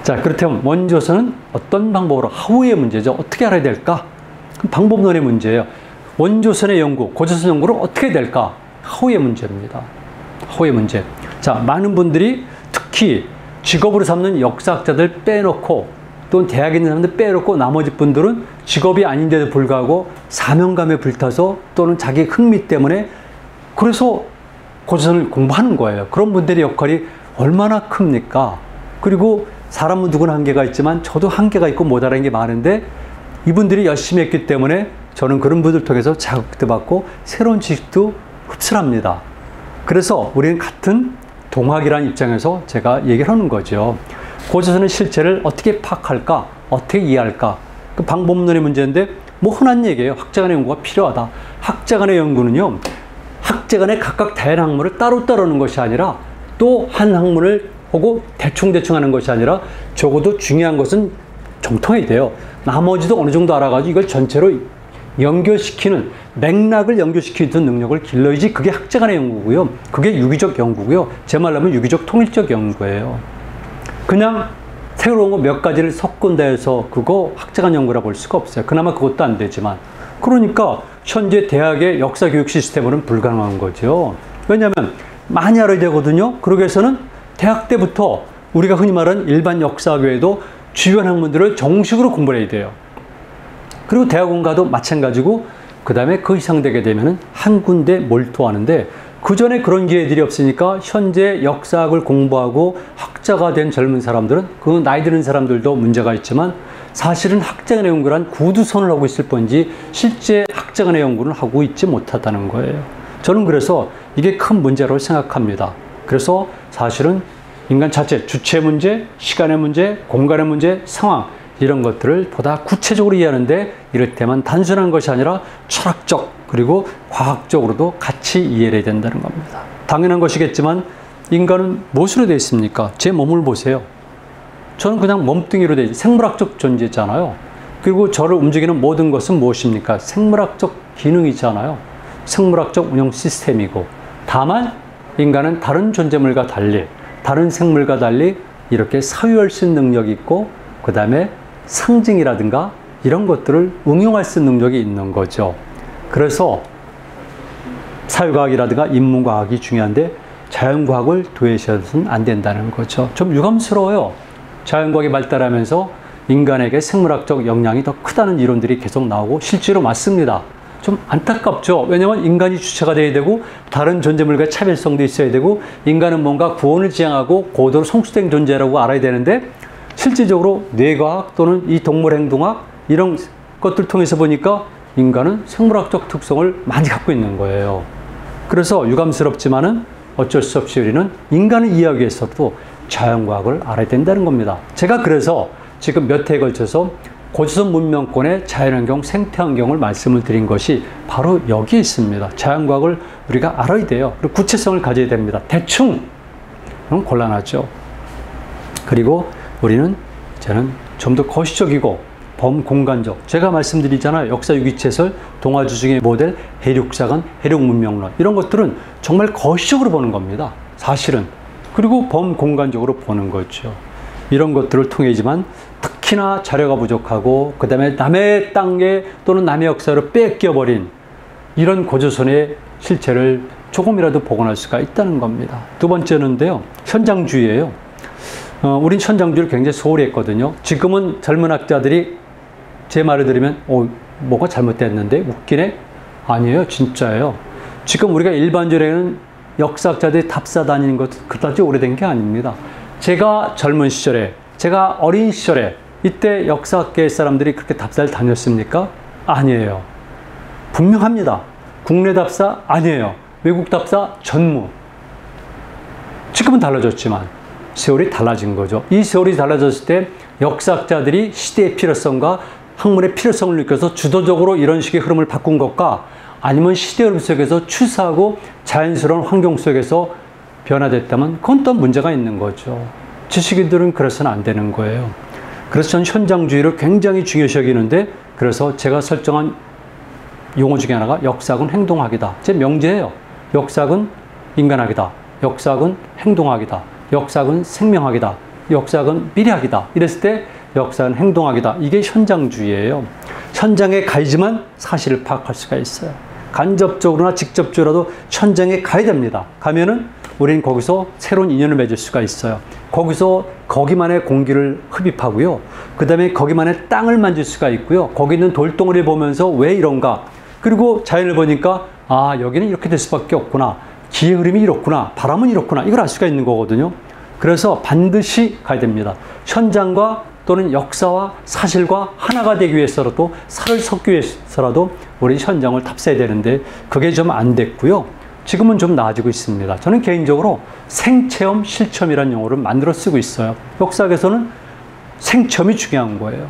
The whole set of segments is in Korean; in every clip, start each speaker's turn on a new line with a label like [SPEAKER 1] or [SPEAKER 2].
[SPEAKER 1] 자, 그렇다면 원조선은 어떤 방법으로, 하우의 문제죠. 어떻게 알아야 될까? 방법론의 문제예요. 원조선의 연구, 고조선 연구를 어떻게 해야 될까? 하우의 문제입니다. 하우의 문제. 자, 많은 분들이 특히 직업으로 삼는 역사학자들 빼놓고 또는 대학에 있는 사람들 빼놓고 나머지 분들은 직업이 아닌데도 불구하고 사명감에 불타서 또는 자기 흥미 때문에 그래서 고조선을 공부하는 거예요. 그런 분들의 역할이 얼마나 큽니까? 그리고 사람은 누구나 한계가 있지만 저도 한계가 있고 모자란 게 많은데 이분들이 열심히 했기 때문에 저는 그런 분들 통해서 자극도 받고 새로운 지식도 흡수합니다. 그래서 우리는 같은 동학이라는 입장에서 제가 얘기를 하는 거죠. 고조선의 실체를 어떻게 파악할까? 어떻게 이해할까? 그 방법론의 문제인데 뭐 흔한 얘기예요. 학자간의 연구가 필요하다. 학자간의 연구는요. 학자간의 각각 다양한 학문을 따로따로 하는 것이 아니라 또 한 학문을 보고 대충대충 하는 것이 아니라 적어도 중요한 것은 정통해야 돼요. 나머지도 어느 정도 알아가지고 이걸 전체로 연결시키는, 맥락을 연결시키는 능력을 길러야지 그게 학자간의 연구고요. 그게 유기적 연구고요. 제 말로 하면 유기적 통일적 연구예요. 그냥 새로운 거 몇 가지를 섞은다 해서 그거 학자간 연구라고 볼 수가 없어요. 그나마 그것도 안 되지만. 그러니까 현재 대학의 역사 교육 시스템으로는 불가능한 거죠. 왜냐하면 많이 알아야 되거든요. 그러기 위해서는 대학 때부터 우리가 흔히 말하는 일반 역사 외에도 주요한 학문들을 정식으로 공부를 해야 돼요. 그리고 대학원 가도 마찬가지고 그 다음에 그 이상 되게 되면은 한 군데 몰두하는데 그 전에 그런 기회들이 없으니까 현재 역사학을 공부하고 학자가 된 젊은 사람들은 그 나이 드는 사람들도 문제가 있지만 사실은 학자간의 연구란 구두선을 하고 있을 뿐이지 실제 학자간의 연구는 하고 있지 못하다는 거예요. 저는 그래서 이게 큰 문제라고 생각합니다. 그래서 사실은 인간 자체, 주체 문제, 시간의 문제, 공간의 문제, 상황 이런 것들을 보다 구체적으로 이해하는데 이를테면 단순한 것이 아니라 철학적 그리고 과학적으로도 같이 이해해야 된다는 겁니다. 당연한 것이겠지만 인간은 무엇으로 되어 있습니까? 제 몸을 보세요. 저는 그냥 몸뚱이로 되어 있어요. 생물학적 존재잖아요. 그리고 저를 움직이는 모든 것은 무엇입니까? 생물학적 기능이잖아요. 생물학적 운영 시스템이고 다만 인간은 다른 존재물과 달리 다른 생물과 달리 이렇게 사유할 수 있는 능력이 있고 그 다음에 상징이라든가 이런 것들을 응용할 수 있는 능력이 있는 거죠. 그래서 사회과학이라든가 인문과학이 중요한데 자연과학을 도외시해서는 안 된다는 거죠. 좀 유감스러워요. 자연과학이 발달하면서 인간에게 생물학적 영향이 더 크다는 이론들이 계속 나오고 실제로 맞습니다. 좀 안타깝죠. 왜냐하면 인간이 주체가 돼야 되고 다른 존재물과 차별성도 있어야 되고 인간은 뭔가 구원을 지향하고 고도로 성숙된 존재라고 알아야 되는데 실질적으로 뇌과학 또는 이 동물행동학 이런 것들 통해서 보니까 인간은 생물학적 특성을 많이 갖고 있는 거예요. 그래서 유감스럽지만은 어쩔 수 없이 우리는 인간을 이해하기 위해서도 자연과학을 알아야 된다는 겁니다. 제가 그래서 지금 몇 회에 걸쳐서 고조선 문명권의 자연환경, 생태환경을 말씀을 드린 것이 바로 여기에 있습니다. 자연과학을 우리가 알아야 돼요. 그리고 구체성을 가져야 됩니다. 대충 그럼 곤란하죠. 그리고 우리는 저는 좀 더 거시적이고 범공간적, 제가 말씀드리잖아요. 역사 유기체설, 동아주중의 모델, 해륙사관, 해륙문명론 이런 것들은 정말 거시적으로 보는 겁니다. 사실은. 그리고 범공간적으로 보는 거죠. 이런 것들을 통해지만 특히나 자료가 부족하고 그 다음에 남의 땅에 또는 남의 역사로 뺏겨버린 이런 고조선의 실체를 조금이라도 복원할 수가 있다는 겁니다. 두 번째는데요. 현장주의예요. 우린 현장주의를 굉장히 소홀히 했거든요. 지금은 젊은 학자들이 제 말을 들으면 뭐가 잘못됐는데 웃기네? 아니에요. 진짜예요. 지금 우리가 일반적으로는 역사학자들이 답사 다니는 것도 그다지 오래된 게 아닙니다. 제가 젊은 시절에, 제가 어린 시절에 이때 역사학계 사람들이 그렇게 답사를 다녔습니까? 아니에요. 분명합니다. 국내 답사 아니에요. 외국 답사 전무. 지금은 달라졌지만 세월이 달라진 거죠. 이 세월이 달라졌을 때 역사학자들이 시대의 필요성과 학문의 필요성을 느껴서 주도적으로 이런 식의 흐름을 바꾼 것과 아니면 시대의 흐름 속에서 추사하고 자연스러운 환경 속에서 변화됐다면 그건 또 문제가 있는 거죠. 지식인들은 그래서는 안 되는 거예요. 그래서 저는 현장주의를 굉장히 중요시 여기는데 그래서 제가 설정한 용어 중에 하나가 역사학은 행동학이다. 제 명제예요. 역사학은 인간학이다. 역사학은 행동학이다. 역사학은 생명학이다. 역사학은 미래학이다. 이랬을 때 역사는 행동학이다. 이게 현장주의예요. 현장에 가야지만 사실을 파악할 수가 있어요. 간접적으로나 직접적으로라도 현장에 가야 됩니다. 가면은 우리는 거기서 새로운 인연을 맺을 수가 있어요. 거기서 거기만의 공기를 흡입하고요. 그 다음에 거기만의 땅을 만질 수가 있고요. 거기 있는 돌덩어리를 보면서 왜 이런가. 그리고 자연을 보니까 아, 여기는 이렇게 될 수밖에 없구나. 기의 흐름이 이렇구나. 바람은 이렇구나. 이걸 알 수가 있는 거거든요. 그래서 반드시 가야 됩니다. 현장과 또는 역사와 사실과 하나가 되기 위해서라도 살을 섞기 위해서라도 우리 현장을 탑재해야 되는데 그게 좀 안 됐고요. 지금은 좀 나아지고 있습니다. 저는 개인적으로 생체험, 실체험이라는 용어를 만들어 쓰고 있어요. 역사학에서는 생체험이 중요한 거예요.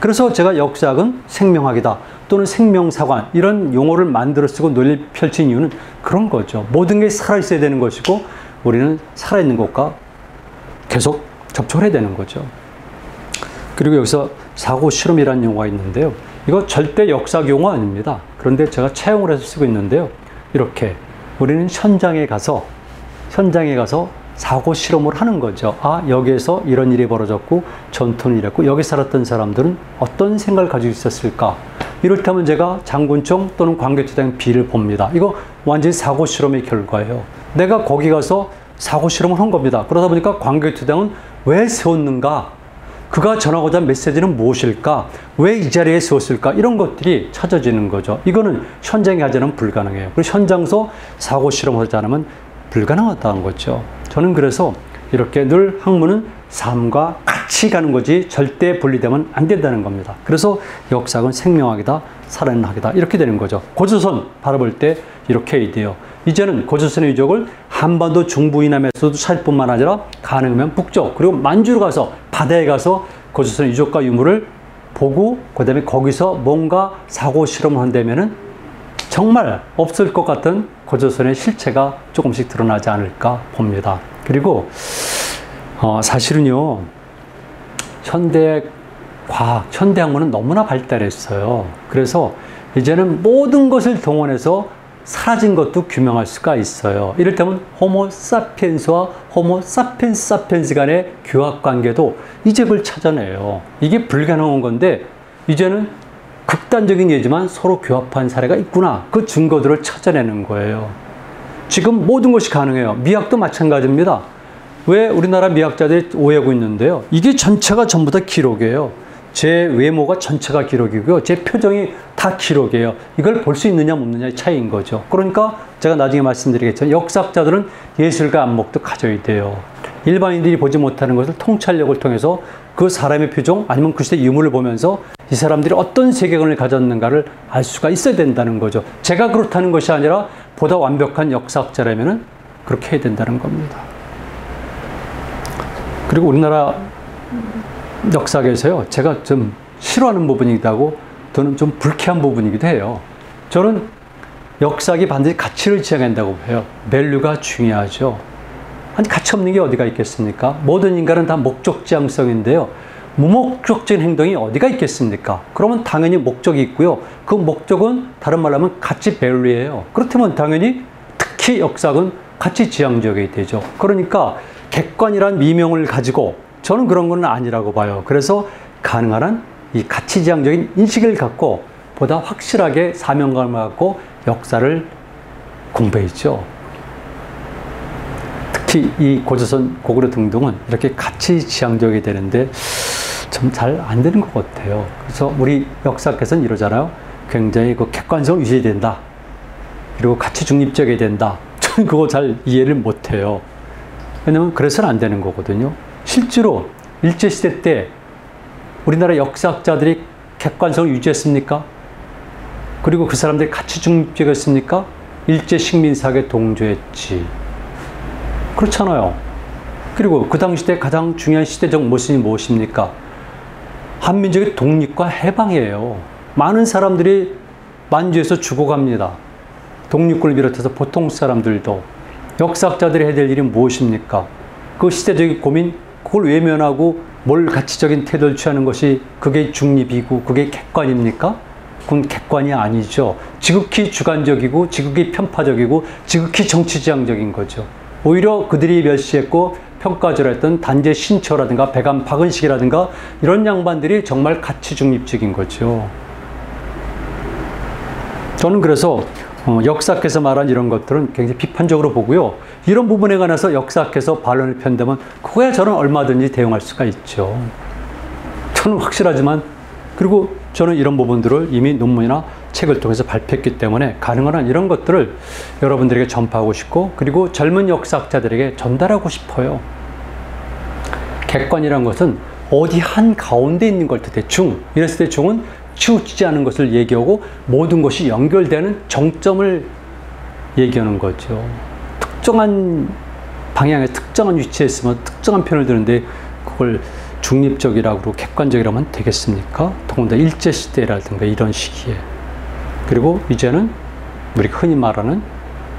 [SPEAKER 1] 그래서 제가 역사학은 생명학이다 또는 생명사관 이런 용어를 만들어 쓰고 논리를 펼친 이유는 그런 거죠. 모든 게 살아있어야 되는 것이고 우리는 살아있는 것과 계속 접촉을 해야 되는 거죠. 그리고 여기서 사고 실험이라는 용어가 있는데요. 이거 절대 역사학 용어 아닙니다. 그런데 제가 차용을 해서 쓰고 있는데요. 이렇게 우리는 현장에 가서 사고 실험을 하는 거죠. 아, 여기에서 이런 일이 벌어졌고 전투는 이랬고 여기 살았던 사람들은 어떤 생각을 가지고 있었을까. 이를테면 제가 장군총 또는 광개토당 B를 봅니다. 이거 완전히 사고 실험의 결과예요. 내가 거기 가서 사고 실험을 한 겁니다. 그러다 보니까 광개토당은 왜 세웠는가? 그가 전하고자 한 메시지는 무엇일까? 왜 이 자리에 세웠을까? 이런 것들이 찾아지는 거죠. 이거는 현장에 하지 않으면 불가능해요. 그리고 현장에서 사고 실험을 하지 않으면 불가능하다는 거죠. 저는 그래서 이렇게 늘 학문은 삶과 같이 가는 거지 절대 분리되면 안 된다는 겁니다. 그래서 역사학은 생명학이다, 살아있는 학이다 이렇게 되는 거죠. 고조선 바라볼 때 이렇게 해야 돼요. 이제는 고조선의 유적을 한반도 중부 이남에서도 찾을 뿐만 아니라 가능하면 북쪽 그리고 만주로 가서 바다에 가서 고조선의 유적과 유물을 보고 그 다음에 거기서 뭔가 사고 실험을 한다면은 정말 없을 것 같은 고조선의 실체가 조금씩 드러나지 않을까 봅니다. 그리고 사실은요 현대 과학, 현대 학문은 너무나 발달했어요. 그래서 이제는 모든 것을 동원해서 사라진 것도 규명할 수가 있어요. 이를테면 호모 사피엔스와 호모 사피엔스 사피엔스 간의 교합 관계도 이집을 찾아내요. 이게 불가능한 건데 이제는 극단적인 예지만 서로 교합한 사례가 있구나. 그 증거들을 찾아내는 거예요. 지금 모든 것이 가능해요. 미학도 마찬가지입니다. 왜 우리나라 미학자들이 오해하고 있는데요. 이게 전체가 전부 다 기록이에요. 제 외모가 전체가 기록이고요. 제 표정이 다 기록이에요. 이걸 볼 수 있느냐 없느냐의 차이인 거죠. 그러니까 제가 나중에 말씀드리겠지만 역사학자들은 예술과 안목도 가져야 돼요. 일반인들이 보지 못하는 것을 통찰력을 통해서 그 사람의 표정 아니면 그 시대 유물을 보면서 이 사람들이 어떤 세계관을 가졌는가를 알 수가 있어야 된다는 거죠. 제가 그렇다는 것이 아니라 보다 완벽한 역사학자라면 그렇게 해야 된다는 겁니다. 그리고 우리나라 역사학에서요, 제가 좀 싫어하는 부분이기도 하고 저는 좀 불쾌한 부분이기도 해요. 저는 역사학이 반드시 가치를 지향한다고 해요. 밸류가 중요하죠. 아니 가치 없는 게 어디가 있겠습니까? 모든 인간은 다 목적지향성인데요. 무목적적인 행동이 어디가 있겠습니까? 그러면 당연히 목적이 있고요. 그 목적은 다른 말로 하면 가치 밸류예요. 그렇다면 당연히 특히 역사학은 가치 지향적이 되죠. 그러니까 객관이란 미명을 가지고 저는 그런 건 아니라고 봐요. 그래서 가능한 한 이 가치지향적인 인식을 갖고 보다 확실하게 사명감을 갖고 역사를 공부했죠. 특히 이 고조선 고구려 등등은 이렇게 가치지향적이 되는데 좀 잘 안 되는 것 같아요. 그래서 우리 역사학에서는 이러잖아요. 굉장히 그 객관성을 유지해야 된다. 그리고 가치 중립적이어야 된다. 저는 그거 잘 이해를 못해요. 왜냐면 그래서는 안 되는 거거든요. 실제로 일제시대 때 우리나라 역사학자들이 객관성을 유지했습니까? 그리고 그 사람들이 가치 중립적이었습니까? 일제 식민사학에 동조했지. 그렇잖아요. 그리고 그 당시 때 가장 중요한 시대적 모습이 무엇입니까? 한민족의 독립과 해방이에요. 많은 사람들이 만주에서 죽어갑니다. 독립군을 비롯해서 보통 사람들도. 역사학자들이 해야 될 일이 무엇입니까? 그 시대적인 고민, 그걸 외면하고 뭘 가치적인 태도를 취하는 것이 그게 중립이고 그게 객관입니까? 그건 객관이 아니죠. 지극히 주관적이고 지극히 편파적이고 지극히 정치지향적인 거죠. 오히려 그들이 멸시했고 평가절하 했던 단재 신처라든가 배감 박은식이라든가 이런 양반들이 정말 가치 중립적인 거죠. 저는 그래서 역사학에서 말한 이런 것들은 굉장히 비판적으로 보고요. 이런 부분에 관해서 역사학에서 반론을 편다면 그거야 저는 얼마든지 대응할 수가 있죠. 저는 확실하지만, 그리고 저는 이런 부분들을 이미 논문이나 책을 통해서 발표했기 때문에 가능한 한 이런 것들을 여러분들에게 전파하고 싶고, 그리고 젊은 역사학자들에게 전달하고 싶어요. 객관이란 것은 어디 한 가운데 있는 걸 뜻해. 중, 이랬을 때 중은 치우치지 않은 것을 얘기하고 모든 것이 연결되는 정점을 얘기하는 거죠. 특정한 방향에 특정한 위치에 있으면 특정한 편을 드는데 그걸 중립적이라고 그러고 객관적이라고 하면 되겠습니까? 더군다나 일제시대라든가 이런 시기에. 그리고 이제는 우리가 흔히 말하는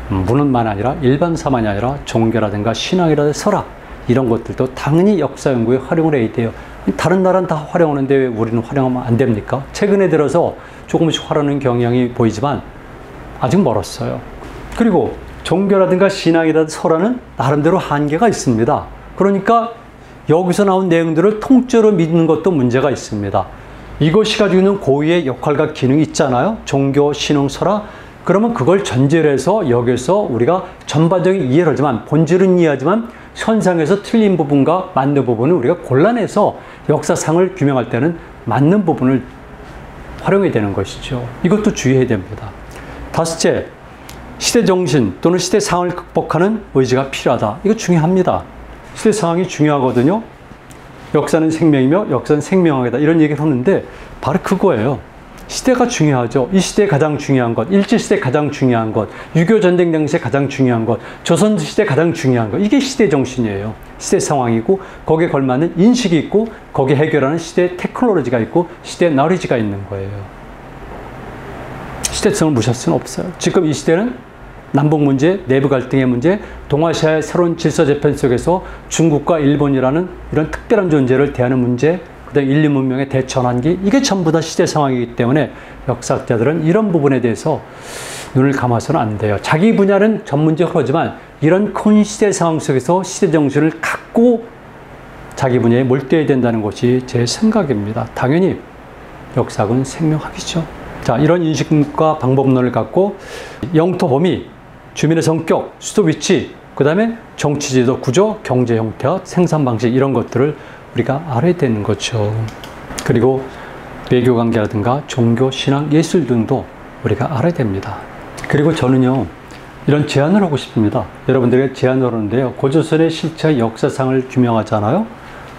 [SPEAKER 1] 문헌만 아니라 일반사만이 아니라 종교라든가 신앙이라든가 설학 이런 것들도 당연히 역사 연구에 활용을 해야 돼요. 다른 나라는 다 활용하는데 왜 우리는 활용하면 안 됩니까? 최근에 들어서 조금씩 활용하는 경향이 보이지만 아직 멀었어요. 그리고 종교라든가 신앙이라든가 설화는 나름대로 한계가 있습니다. 그러니까 여기서 나온 내용들을 통째로 믿는 것도 문제가 있습니다. 이것이 가지고 있는 고유의 역할과 기능이 있잖아요. 종교, 신앙, 설화. 그러면 그걸 전제로 해서 여기서 우리가 전반적인 이해를 하지만, 본질은 이해하지만 현상에서 틀린 부분과 맞는 부분을 우리가 골라내서 역사상을 규명할 때는 맞는 부분을 활용해야 되는 것이죠. 이것도 주의해야 됩니다. 다섯째, 시대 정신 또는 시대 상황을 극복하는 의지가 필요하다. 이거 중요합니다. 시대 상황이 중요하거든요. 역사는 생명이며 역사는 생명학이다. 이런 얘기를 하는데 바로 그거예요. 시대가 중요하죠. 이 시대에 가장 중요한 것, 일제시대 가장 중요한 것, 6.25 전쟁 당시에 가장 중요한 것, 조선시대 가장 중요한 것. 이게 시대 정신이에요. 시대 상황이고 거기에 걸맞는 인식이 있고 거기에 해결하는 시대 테크놀로지가 있고 시대 나리지가 있는 거예요. 시대성을 무시할 수는 없어요. 지금 이 시대는 남북 문제, 내부 갈등의 문제, 동아시아의 새로운 질서 재편 속에서 중국과 일본이라는 이런 특별한 존재를 대하는 문제, 그다음 인류 문명의 대전환기, 이게 전부 다 시대 상황이기 때문에 역사학자들은 이런 부분에 대해서 눈을 감아서는 안 돼요. 자기 분야는 전문적으로 하지만 이런 큰 시대 상황 속에서 시대 정신을 갖고 자기 분야에 몰두해야 된다는 것이 제 생각입니다. 당연히 역사학은 생명학이죠. 자, 이런 인식과 방법론을 갖고 영토 범위, 주민의 성격, 수도 위치, 그 다음에 정치제도 구조, 경제 형태와 생산 방식 이런 것들을 우리가 알아야 되는 거죠. 그리고 외교 관계라든가 종교, 신앙, 예술 등도 우리가 알아야 됩니다. 그리고 저는요, 이런 제안을 하고 싶습니다. 여러분들에게 제안을 하는데요. 고조선의 실체 역사상을 규명하잖아요.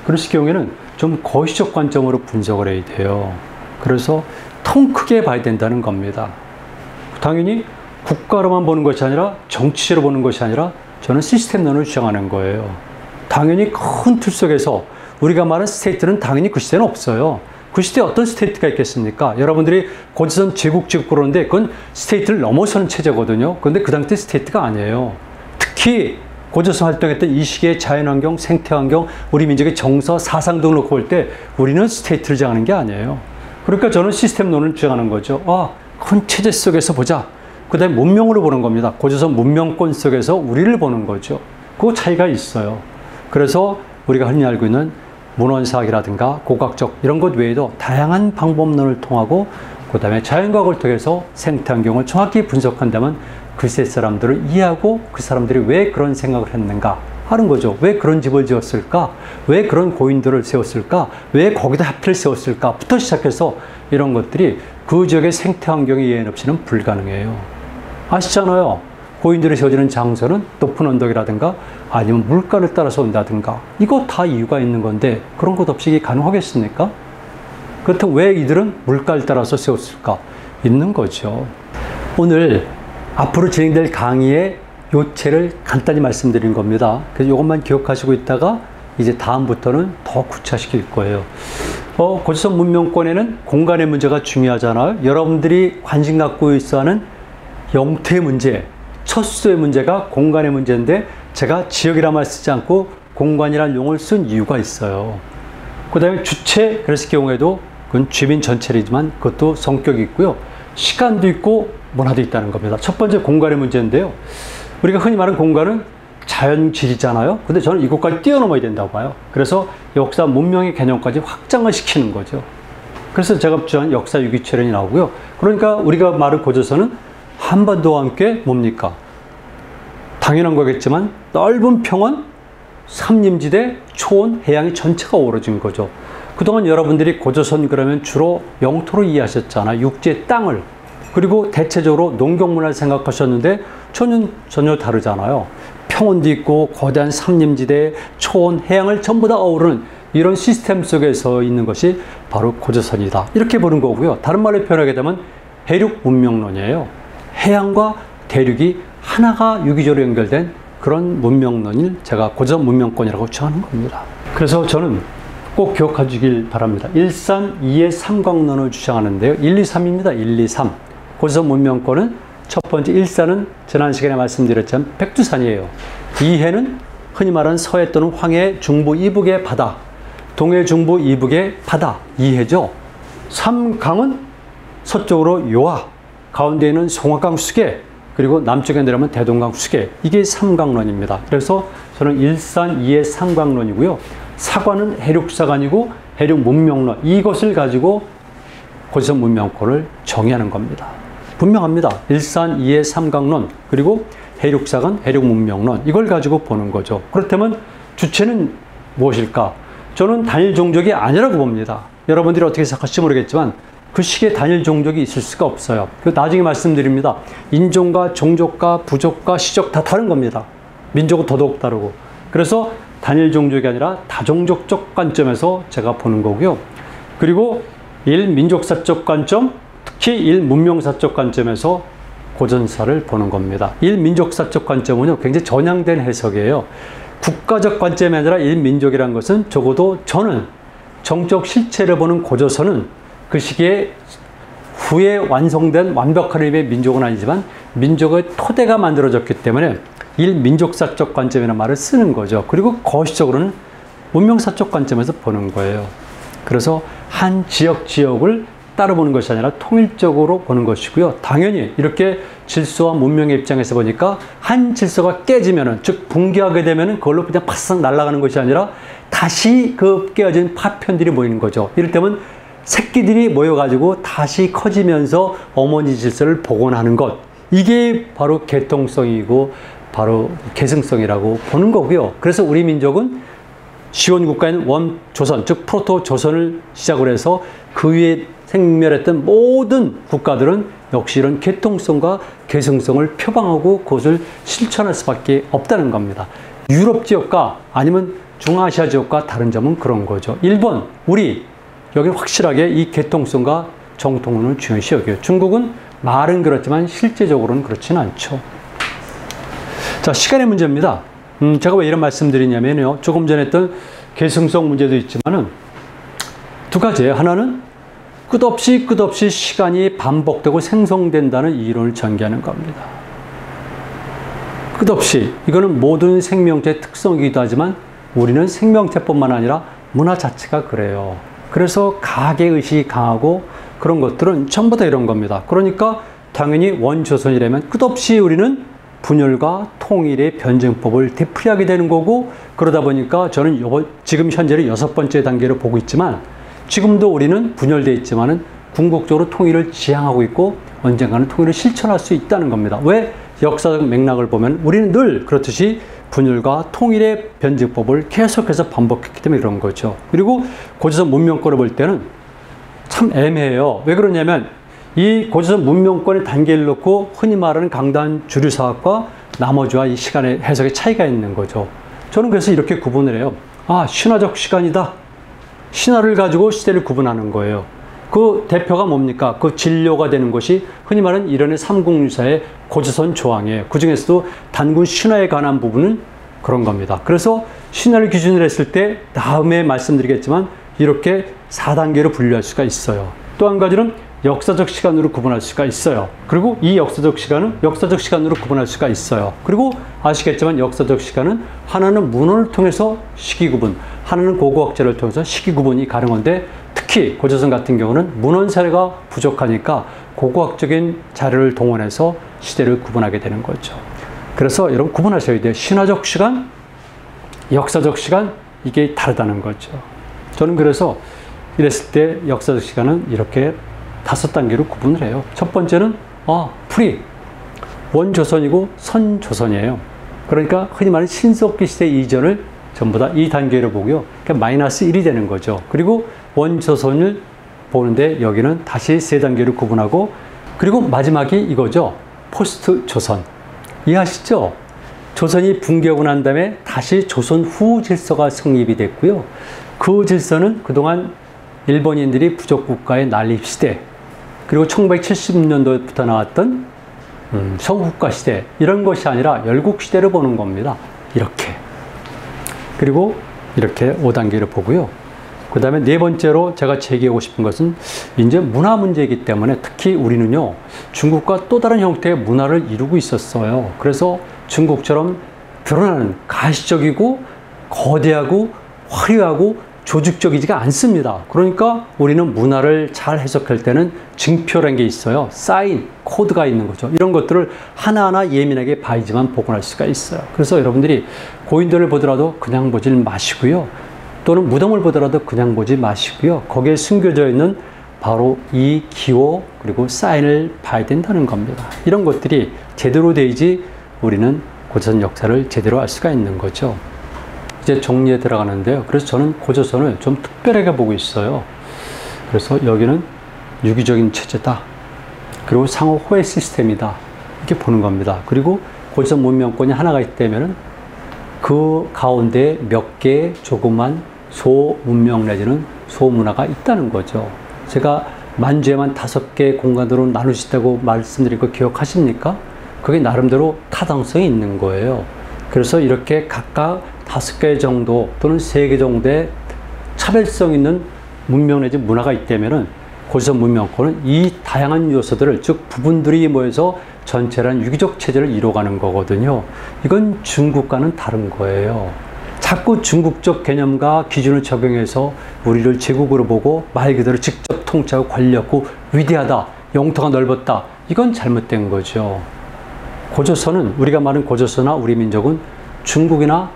[SPEAKER 1] 그러실 경우에는 좀 거시적 관점으로 분석을 해야 돼요. 그래서 통 크게 봐야 된다는 겁니다. 당연히 국가로만 보는 것이 아니라 정치로 보는 것이 아니라 저는 시스템론을 주장하는 거예요. 당연히 큰 틀 속에서 우리가 말하는 스테이트는 당연히 그 시대는 없어요. 그 시대에 어떤 스테이트가 있겠습니까? 여러분들이 고조선 제국 짓고 그러는데 그건 스테이트를 넘어서는 체제거든요. 그런데 그 당시 스테이트가 아니에요. 특히 고조선 활동했던 이 시기의 자연환경, 생태환경, 우리 민족의 정서, 사상 등을 놓고 볼 때 우리는 스테이트를 주장하는 게 아니에요. 그러니까 저는 시스템론을 주장하는 거죠. 큰 체제 속에서 보자. 그 다음에 문명으로 보는 겁니다. 고조선 문명권 속에서 우리를 보는 거죠. 그 차이가 있어요. 그래서 우리가 흔히 알고 있는 문헌사학이라든가 고각적 이런 것 외에도 다양한 방법론을 통하고 그 다음에 자연과학을 통해서 생태환경을 정확히 분석한다면 그 시대 사람들을 이해하고 그 사람들이 왜 그런 생각을 했는가 하는 거죠. 왜 그런 집을 지었을까? 왜 그런 고인들을 세웠을까? 왜 거기다 하필 세웠을까? 부터 시작해서 이런 것들이 그 지역의 생태환경의 예외 없이는 불가능해요. 아시잖아요. 고인들이 세워지는 장소는 높은 언덕이라든가 아니면 물가를 따라서 온다든가 이거 다 이유가 있는 건데 그런 것 없이 이게 가능하겠습니까? 그렇다면 왜 이들은 물가를 따라서 세웠을까? 있는 거죠. 오늘 앞으로 진행될 강의의 요체를 간단히 말씀드린 겁니다. 그래서 이것만 기억하시고 있다가 이제 다음부터는 더 구체화시킬 거예요. 고조선 문명권에는 공간의 문제가 중요하잖아요. 여러분들이 관심 갖고 있어 하는 영토의 문제, 첫 수도의 문제가 공간의 문제인데 제가 지역이란 말 쓰지 않고 공간이라는 용어를 쓴 이유가 있어요. 그 다음에 주체, 그랬을 경우에도 그건 주민 전체이지만 그것도 성격이 있고요. 시간도 있고 문화도 있다는 겁니다. 첫 번째 공간의 문제인데요. 우리가 흔히 말하는 공간은 자연질이잖아요. 근데 저는 이것까지 뛰어넘어야 된다고 봐요. 그래서 역사 문명의 개념까지 확장을 시키는 거죠. 그래서 제가 주장한 역사 유기체론이 나오고요. 그러니까 우리가 말을 고조선은 한반도와 함께 뭡니까? 당연한 거겠지만 넓은 평원, 삼림지대, 초원, 해양이 전체가 어우러진 거죠. 그동안 여러분들이 고조선 그러면 주로 영토로 이해하셨잖아요. 육지의 땅을. 그리고 대체적으로 농경문화를 생각하셨는데 전혀 다르잖아요. 평원도 있고 거대한 삼림지대, 초원, 해양을 전부 다 어우르는 이런 시스템 속에서 있는 것이 바로 고조선이다. 이렇게 보는 거고요. 다른 말로 표현하게 되면 해륙 문명론이에요. 해양과 대륙이 하나가 유기적으로 연결된 그런 문명론을 제가 고조선 문명권이라고 주장하는 겁니다. 그래서 저는 꼭 기억해 주길 바랍니다. 1산 2의 삼각론을 주장하는데요. 1, 2, 3입니다. 1, 2, 3. 고조선 문명권은 첫 번째 1산은 지난 시간에 말씀드렸지만 백두산이에요. 2해는 흔히 말하는 서해 또는 황해 중부 이북의 바다, 동해 중부 이북의 바다 2해죠. 3강은 서쪽으로 요하, 가운데에는 송악강 수계, 그리고 남쪽에 내려오면 대동강 수계. 이게 삼강론입니다. 그래서 저는 1산 2의 삼강론이고요. 사관은 해륙사관이고 해륙 문명론, 이것을 가지고 고조선 문명권을 정의하는 겁니다. 분명합니다. 1산 2의 삼강론, 그리고 해륙사관, 해륙문명론, 이걸 가지고 보는 거죠. 그렇다면 주체는 무엇일까? 저는 단일 종족이 아니라고 봅니다. 여러분들이 어떻게 생각할지 모르겠지만 그 시기에 단일 종족이 있을 수가 없어요. 나중에 말씀드립니다. 인종과 종족과 부족과 시족 다 다른 겁니다. 민족은 더더욱 다르고. 그래서 단일 종족이 아니라 다종족적 관점에서 제가 보는 거고요. 그리고 일민족사적 관점, 특히 일문명사적 관점에서 고전사를 보는 겁니다. 일민족사적 관점은요, 굉장히 전향된 해석이에요. 국가적 관점이 아니라 일민족이라는 것은 적어도 저는 정적 실체를 보는 고조선은 그 시기에 후에 완성된 완벽한 의미의 민족은 아니지만 민족의 토대가 만들어졌기 때문에 일민족사적 관점이라는 말을 쓰는 거죠. 그리고 거시적으로는 문명사적 관점에서 보는 거예요. 그래서 한 지역을 따로 보는 것이 아니라 통일적으로 보는 것이고요. 당연히 이렇게 질서와 문명의 입장에서 보니까 한 질서가 깨지면은, 즉 붕괴하게 되면은 그걸로 그냥 파싹 날아가는 것이 아니라 다시 그 깨어진 파편들이 모이는 거죠. 이를테면 새끼들이 모여가지고 다시 커지면서 어머니 질서를 복원하는 것. 이게 바로 개통성이고 바로 계승성이라고 보는 거고요. 그래서 우리 민족은 시원국가인 원조선, 즉 프로토조선을 시작으로 해서 그 위에 생멸했던 모든 국가들은 역시 이런 개통성과 계승성을 표방하고 그것을 실천할 수밖에 없다는 겁니다. 유럽 지역과 아니면 중아시아 지역과 다른 점은 그런 거죠. 일본, 우리 여기는 확실하게 이 개통성과 정통론을 중요시 여겨요. 중국은 말은 그렇지만 실제적으로는 그렇지는 않죠. 자, 시간의 문제입니다. 제가 왜 이런 말씀 드리냐면요. 조금 전에 했던 계승성 문제도 있지만은 두 가지예요. 하나는 끝없이 시간이 반복되고 생성된다는 이론을 전개하는 겁니다. 끝없이. 이거는 모든 생명체의 특성이기도 하지만 우리는 생명체뿐만 아니라 문화 자체가 그래요. 그래서 가계의식이 강하고 그런 것들은 전부 다 이런 겁니다. 그러니까 당연히 원조선이라면 끝없이 우리는 분열과 통일의 변증법을 되풀이하게 되는 거고, 그러다 보니까 저는 지금 현재를 6번째 단계로 보고 있지만 지금도 우리는 분열되어 있지만은 궁극적으로 통일을 지향하고 있고 언젠가는 통일을 실천할 수 있다는 겁니다. 왜? 역사적 맥락을 보면 우리는 늘 그렇듯이 분열과 통일의 변증법을 계속해서 반복했기 때문에 이런 거죠. 그리고 고조선 문명권을 볼 때는 참 애매해요. 왜 그러냐면 이 고조선 문명권의 단계를 놓고 흔히 말하는 강단 주류사학과 나머지와 이 시간의 해석의 차이가 있는 거죠. 저는 그래서 이렇게 구분을 해요. 아, 신화적 시간이다. 신화를 가지고 시대를 구분하는 거예요. 그 대표가 뭡니까? 그 진료가 되는 것이 흔히 말하는 이론의 삼국유사의 고조선 조항이에요. 그 중에서도 단군 신화에 관한 부분은 그런 겁니다. 그래서 신화를 기준으로 했을 때 다음에 말씀드리겠지만 이렇게 4단계로 분류할 수가 있어요. 또 한 가지는 역사적 시간으로 구분할 수가 있어요. 그리고 이 역사적 시간은 역사적 시간으로 구분할 수가 있어요. 그리고 아시겠지만 역사적 시간은 하나는 문헌을 통해서 시기 구분, 하나는 고고학자를 통해서 시기 구분이 가능한데 특히 고조선 같은 경우는 문헌 사례가 부족하니까 고고학적인 자료를 동원해서 시대를 구분하게 되는 거죠. 그래서 여러분 구분하셔야 돼요. 신화적 시간, 역사적 시간, 이게 다르다는 거죠. 저는 그래서 이랬을 때 역사적 시간은 이렇게 5단계로 구분을 해요. 첫 번째는 프리, 원조선이고 선조선이에요. 그러니까 흔히 말하는 신석기 시대 이전을 전부 다 이 단계로 보고요. 그러니까 마이너스 1이 되는 거죠. 그리고 원조선을 보는데 여기는 다시 3단계로 구분하고, 그리고 마지막이 이거죠. 포스트 조선. 이해하시죠? 조선이 붕괴하고 난 다음에 다시 조선 후 질서가 성립이 됐고요. 그 질서는 그동안 일본인들이 부족국가의 난립 시대, 그리고 1970년도부터 나왔던 성국가 시대, 이런 것이 아니라 열국 시대를 보는 겁니다. 이렇게. 그리고 이렇게 5단계를 보고요. 그 다음에 네 번째로 제가 제기하고 싶은 것은 이제 문화 문제이기 때문에, 특히 우리는요, 중국과 또 다른 형태의 문화를 이루고 있었어요. 그래서 중국처럼 드러나는 가시적이고 거대하고 화려하고 조직적이지가 않습니다. 그러니까 우리는 문화를 잘 해석할 때는 증표라는 게 있어요. 사인, 코드가 있는 거죠. 이런 것들을 하나하나 예민하게 봐야지만 복원할 수가 있어요. 그래서 여러분들이 고인돌을 보더라도 그냥 보질 마시고요. 또는 무덤을 보더라도 그냥 보지 마시고요. 거기에 숨겨져 있는 바로 이 기호, 그리고 사인을 봐야 된다는 겁니다. 이런 것들이 제대로 돼야지 우리는 고조선 역사를 제대로 알 수가 있는 거죠. 이제 정리에 들어가는데요. 그래서 저는 고조선을 좀 특별하게 보고 있어요. 그래서 여기는 유기적인 체제다. 그리고 상호 호혜 시스템이다. 이렇게 보는 겁니다. 그리고 고조선 문명권이 하나가 있다면 그 가운데 몇 개의 조그만 소문명 내지는 소문화가 있다는 거죠. 제가 만주에만 5개의 공간으로 나누시다고 말씀드린 거 기억하십니까? 그게 나름대로 타당성이 있는 거예요. 그래서 이렇게 각각 5개 정도 또는 3개 정도의 차별성 있는 문명 내지 문화가 있다면은 고조선 문명권은 이 다양한 요소들을, 즉 부분들이 모여서 전체란 유기적 체제를 이루어가는 거거든요. 이건 중국과는 다른 거예요. 자꾸 중국적 개념과 기준을 적용해서 우리를 제국으로 보고 말 그대로 직접 통치하고 권력고 위대하다, 영토가 넓었다, 이건 잘못된 거죠. 고조선은, 우리가 말하는 고조선이나 우리 민족은 중국이나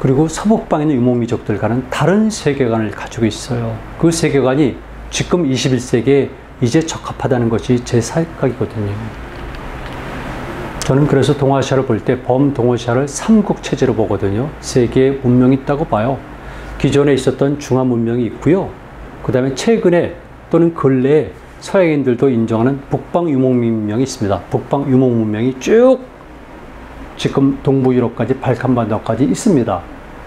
[SPEAKER 1] 그리고 서북방에 있는 유목민족들과는 다른 세계관을 가지고 있어요. 그 세계관이 지금 21세기에 이제 적합하다는 것이 제 생각이거든요. 저는 그래서 동아시아를 볼 때 범동아시아를 삼국체제로 보거든요. 세 개의 문명이 있다고 봐요. 기존에 있었던 중화 문명이 있고요. 그 다음에 최근에 또는 근래에 서양인들도 인정하는 북방 유목민 문명이 있습니다. 북방 유목 문명이 쭉 지금 동부 유럽까지 발칸반도까지 있습니다.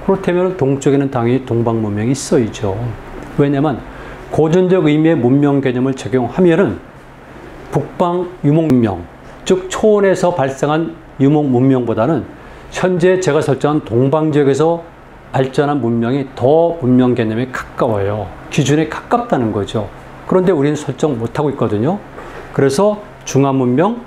[SPEAKER 1] 그렇다면 동쪽에는 당연히 동방 문명이 있어야죠. 왜냐하면 고전적 의미의 문명 개념을 적용하면은 북방 유목 문명, 즉 초원에서 발생한 유목 문명보다는 현재 제가 설정한 동방 지역에서 발전한 문명이 더 문명 개념에 가까워요. 기준에 가깝다는 거죠. 그런데 우리는 설정 못하고 있거든요. 그래서 중화 문명,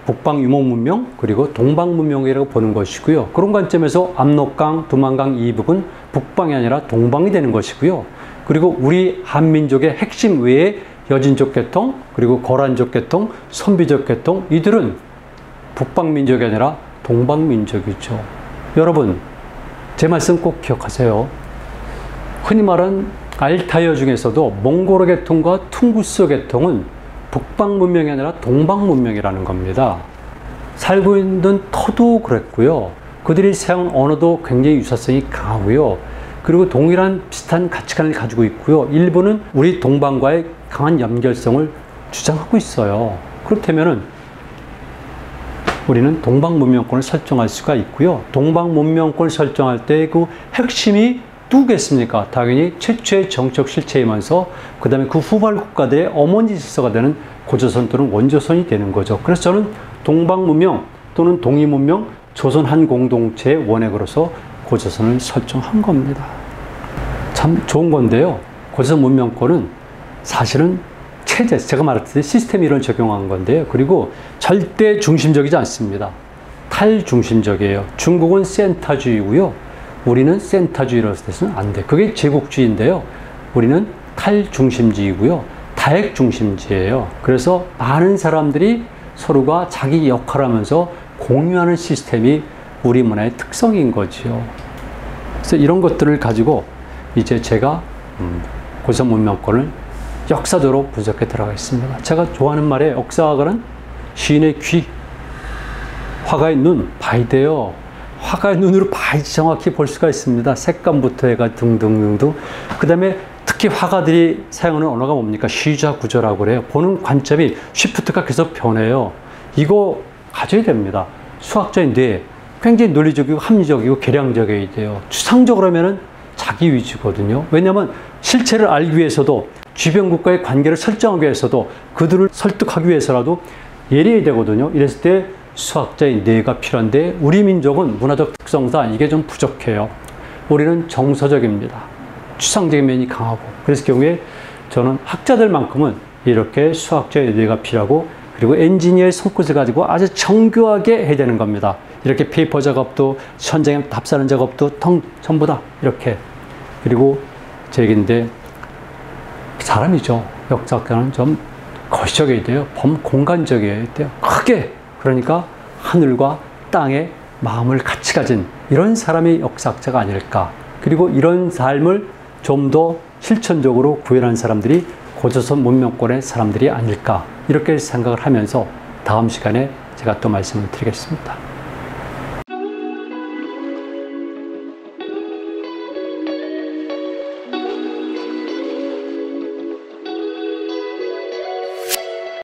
[SPEAKER 1] 북방 유목 문명, 그리고 동방 문명이라고 보는 것이고요. 그런 관점에서 압록강, 두만강 이북은 북방이 아니라 동방이 되는 것이고요. 그리고 우리 한민족의 핵심 외에 여진족 계통, 그리고 거란족 계통, 선비족 계통, 이들은 북방민족이 아니라 동방민족이죠. 여러분, 제 말씀 꼭 기억하세요. 흔히 말하는 알타이어 중에서도 몽고르 계통과 퉁구스 계통은 북방 문명이 아니라 동방 문명이라는 겁니다. 살고 있는 터도 그랬고요. 그들이 사용한 언어도 굉장히 유사성이 강하고요. 그리고 동일한 비슷한 가치관을 가지고 있고요. 일부는 우리 동방과의 강한 연결성을 주장하고 있어요. 그렇다면은 우리는 동방 문명권을 설정할 수가 있고요. 동방 문명권을 설정할 때 그 핵심이 누구겠습니까? 당연히 최초의 정적 실체이면서 그 다음에 그 후발 국가들의 어머니 질서가 되는 고조선 또는 원조선이 되는 거죠. 그래서 저는 동방 문명 또는 동이 문명, 조선 한 공동체의 원액으로서 고조선을 설정한 겁니다. 참 좋은 건데요. 고조선 문명권은 사실은 체제, 제가 말했듯이 시스템 이론을 적용한 건데요. 그리고 절대 중심적이지 않습니다. 탈중심적이에요. 중국은 센터주의고요. 우리는 센터주의로 해서는 안 돼. 그게 제국주의인데요. 우리는 탈중심주의고요. 다액중심주의예요. 그래서 많은 사람들이 서로가 자기 역할을 하면서 공유하는 시스템이 우리 문화의 특성인 거지요. 그래서 이런 것들을 가지고 이제 제가 고전 문명권을 역사적으로 분석해 들어가겠습니다. 제가 좋아하는 말에 역사학은 시인의 귀, 화가의 눈 봐야 돼요. 화가의 눈으로 봐야지 정확히 볼 수가 있습니다. 색감부터 해가 등등등등. 그 다음에 특히 화가들이 사용하는 언어가 뭡니까? 시자 구조라고 그래요. 보는 관점이 쉬프트가 계속 변해요. 이거 가져야 됩니다. 수학자인 뇌 굉장히 논리적이고 합리적이고 계량적이어야 돼요. 추상적으로 하면은 자기 위주거든요. 왜냐하면 실체를 알기 위해서도 주변국과의 관계를 설정하기 위해서도 그들을 설득하기 위해서라도 예리해야 되거든요. 이랬을 때 수학자의 뇌가 필요한데 우리 민족은 문화적 특성상 이게 좀 부족해요. 우리는 정서적입니다. 추상적인 면이 강하고. 그래서 경우에 저는 학자들만큼은 이렇게 수학자의 뇌가 필요하고 그리고 엔지니어의 손끝을 가지고 아주 정교하게 해야 되는 겁니다. 이렇게 페이퍼 작업도 현장에 답사하는 작업도 전부 다 이렇게. 그리고 제 얘기인데 사람이죠. 역사학자는 좀 거시적이어야 돼요. 범공간적이어야 돼요. 크게. 그러니까 하늘과 땅의 마음을 같이 가진 이런 사람이 역사학자가 아닐까. 그리고 이런 삶을 좀 더 실천적으로 구현한 사람들이 고조선 문명권의 사람들이 아닐까. 이렇게 생각을 하면서 다음 시간에 제가 또 말씀을 드리겠습니다.